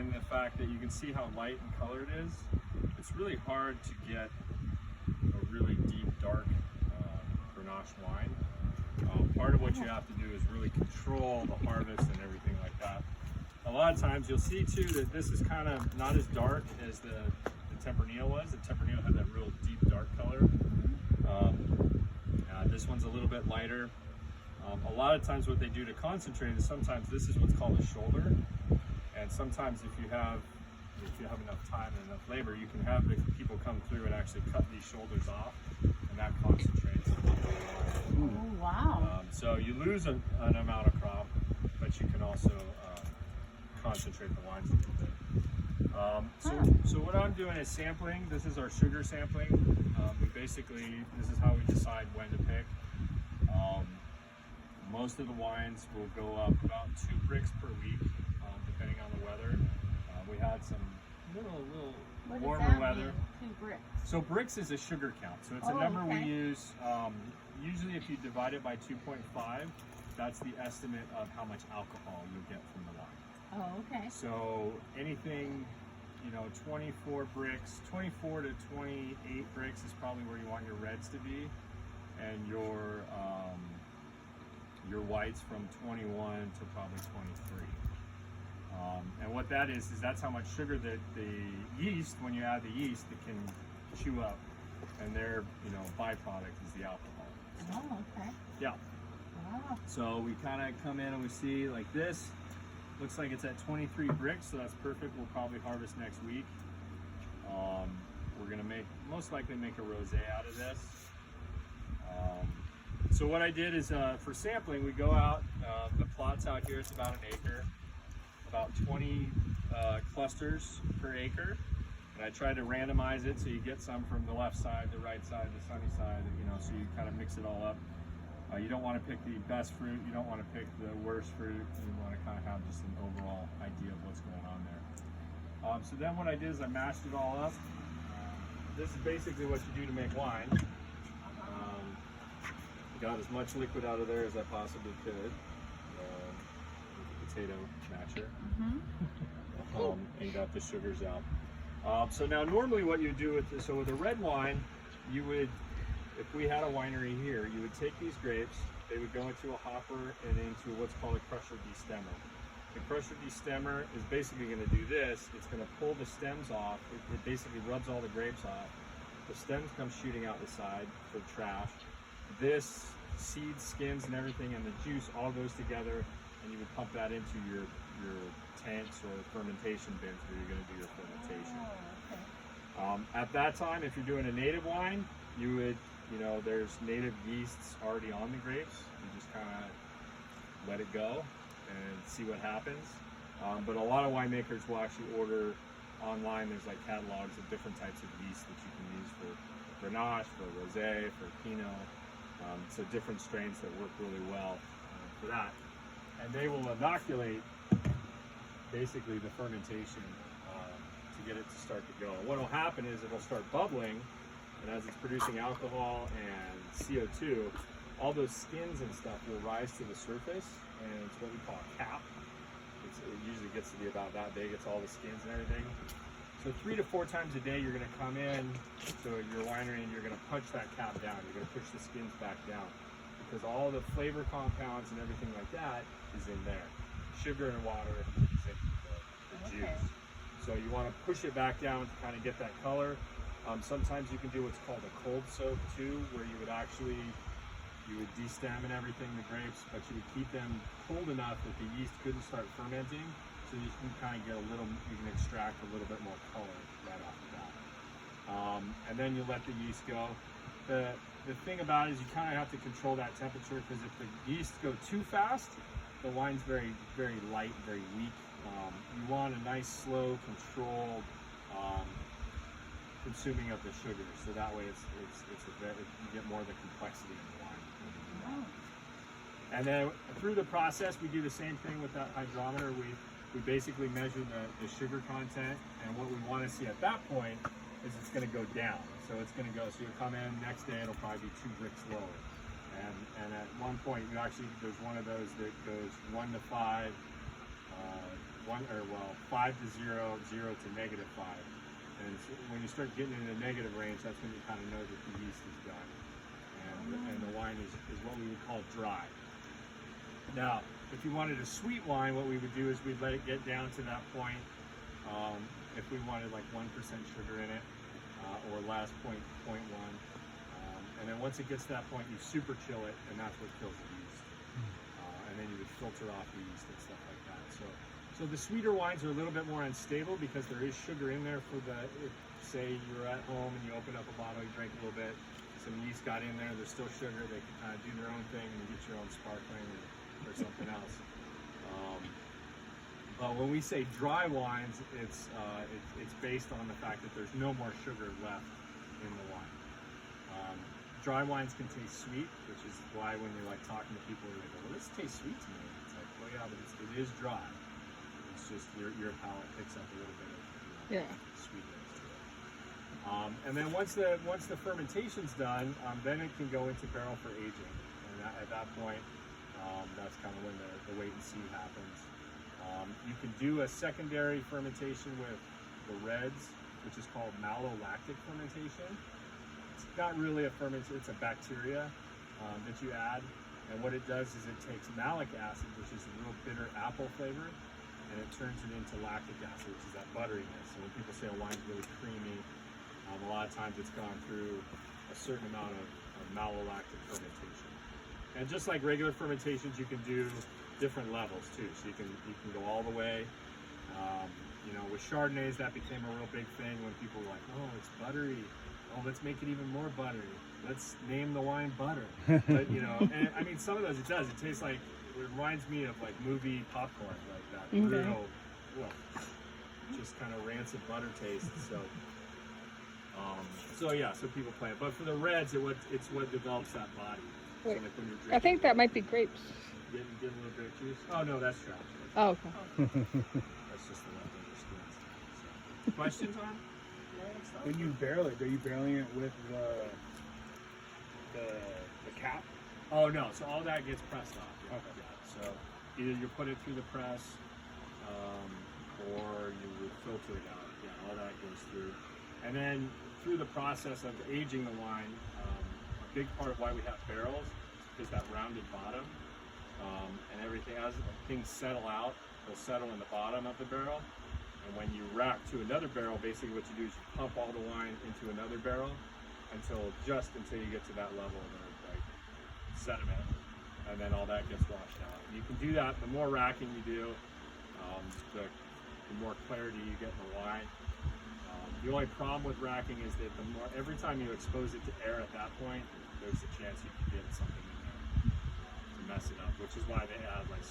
in the fact that you can see how light and color it is. It's really hard to get a really deep, dark Grenache wine. Part of what you have to do is really control the harvest and everything like that. A lot of times you'll see too that this is kind of not as dark as the Tempranillo was. The Tempranillo had that real deep, dark color. This one's a little bit lighter. A lot of times what they do to concentrate is sometimes this is what's called a shoulder. And sometimes if you have enough time and enough labor, you can have the people come through and actually cut these shoulders off, and that concentrates. Oh, wow. So you lose an amount of crop, but you can also concentrate the wines a little bit. So what I'm doing is sampling. This is our sugar sampling. This is how we decide when to pick. Most of the wines will go up about 2 bricks per week, depending on the weather. We had some little warmer weather. 2 bricks. So bricks is a sugar count. So it's a number we use. Usually if you divide it by 2.5, that's the estimate of how much alcohol you'll get from the wine. Oh, okay. So anything, 24 bricks, 24 to 28 bricks is probably where you want your reds to be, and your whites from 21 to probably 23. And what that is that's how much sugar that the yeast, when you add the yeast, it can chew up, and their byproduct is the alcohol. So, oh, okay. Yeah. Wow. So we kind of come in and we see like this. Looks like it's at 23 bricks, so that's perfect. We'll probably harvest next week. We're gonna most likely make a rosé out of this. So what I did is for sampling, we go out. The plot's out here. It's about an acre, about 20 clusters per acre, and I try to randomize it so you get some from the left side, the right side, the sunny side. So you kind of mix it all up. You don't want to pick the best fruit. You don't want to pick the worst fruit. You want to kind of have just an overall idea of what's going on there. So then what I did is I mashed it all up. This is basically what you do to make wine. Got as much liquid out of there as I possibly could with the potato masher. And got the sugars out. So now normally what you do with this, so with a red wine, you would, if we had a winery here, you would take these grapes, they would go into a hopper and into what's called a crusher destemmer. The crusher destemmer is basically going to do this. It's going to pull the stems off. It basically rubs all the grapes off. The stems come shooting out the side for trash. This seeds, skins, and everything, and the juice all goes together, and you would pump that into your tanks or fermentation bins where you're going to do your fermentation. Oh, okay. At that time, if you're doing a native wine, you would, there's native yeasts already on the grapes. You just kind of let it go and see what happens. But a lot of winemakers will actually order online. There's like catalogs of different types of yeast that you can use for Grenache, for Rosé, for Pinot. So different strains that work really well for that. And they will inoculate basically the fermentation to get it to start to go. What will happen is it'll start bubbling, and as it's producing alcohol and CO2, all those skins and stuff will rise to the surface, and it's what we call a cap. It usually gets to be about that big. It's all the skins and everything. So 3 to 4 times a day, you're going to come in to your winery and you're going to punch that cap down. You're going to push the skins back down because all the flavor compounds and everything like that is in there. Sugar and water is in the juice. So you want to push it back down to kind of get that color. Sometimes you can do what's called a cold soak too, where you would destem and everything, the grapes, but you would keep them cold enough that the yeast couldn't start fermenting. So you can kind of get you can extract a little bit more color right off the bat. And then you let the yeast go. The thing about it is you kind of have to control that temperature, because if the yeast go too fast, the wine's very, very light, very weak. You want a nice, slow, controlled consuming of the sugar, so that way you get more of the complexity in the wine. And then through the process, we do the same thing with that hydrometer. We basically measure the sugar content, and what we want to see at that point is it's going to go down. So it's going to go, so you'll come in next day, it'll probably be 2 bricks lower. And at one point, there's one of those that goes 1 to 5, 5 to 0, 0 to -5. And when you start getting in the negative range, that's when you kind of know that the yeast is done. And the wine is what we would call dry. Now, if you wanted a sweet wine, what we would do is we'd let it get down to that point. If we wanted like 1% sugar in it, or less, 0.1. And then once it gets to that point, you super chill it, and that's what kills the yeast. And then you would filter off the yeast and stuff like that. So the sweeter wines are a little bit more unstable because there is sugar in there for the, if say you're at home and you open up a bottle, you drink a little bit, some yeast got in there, there's still sugar, they can kind of do their own thing and you get your own sparkling or something else. But when we say dry wines, it's based on the fact that there's no more sugar left in the wine. Dry wines can taste sweet, which is why when you're like talking to people, they go, well, this tastes sweet to me. It's like, well, yeah, but it is dry. It's just your palate picks up a little bit of sweetness to it. And then once the fermentation's done, then it can go into barrel for aging. And at that point, that's kind of when the wait and see happens. You can do a secondary fermentation with the reds, which is called malolactic fermentation. It's not really a fermentation, it's a bacteria that you add. And what it does is it takes malic acid, which is a real bitter apple flavor, and it turns it into lactic acid, which is that butteriness. So when people say a wine's really creamy, a lot of times it's gone through a certain amount of malolactic fermentation. And just like regular fermentations, you can do different levels too. So you can go all the way. You know, with Chardonnays, that became a real big thing when people were like, oh, it's buttery. Oh, let's make it even more buttery. Let's name the wine Butter. But you know, and I mean, some of those it does. It tastes like, it reminds me of like movie popcorn, like that real, well, just kind of rancid butter taste. So yeah, so people play it. But for the reds, it's what develops that body. Wait, so like when you're drinking, I think that might be grapes. get a little grape juice. Oh no, that's trash. Oh, okay. That's just the leftover skins. So. Questions on? When you barrel it, are you barreling it with the cap? Oh no, so all that gets pressed off. Yeah. Okay. Yeah. So either you put it through the press, or you would filter it out. Yeah, all that goes through. And then through the process of aging the wine, a big part of why we have barrels is that rounded bottom, and everything. As things settle out, they'll settle in the bottom of the barrel. And when you rack to another barrel, basically what you do is you pump all the wine into another barrel until you get to that level of like sediment, and then all that gets washed out. And you can do that. The more racking you do, the more clarity you get in the wine. The only problem with racking is that every time you expose it to air at that point, there's a chance you can get something in there to mess it up, which is why they add like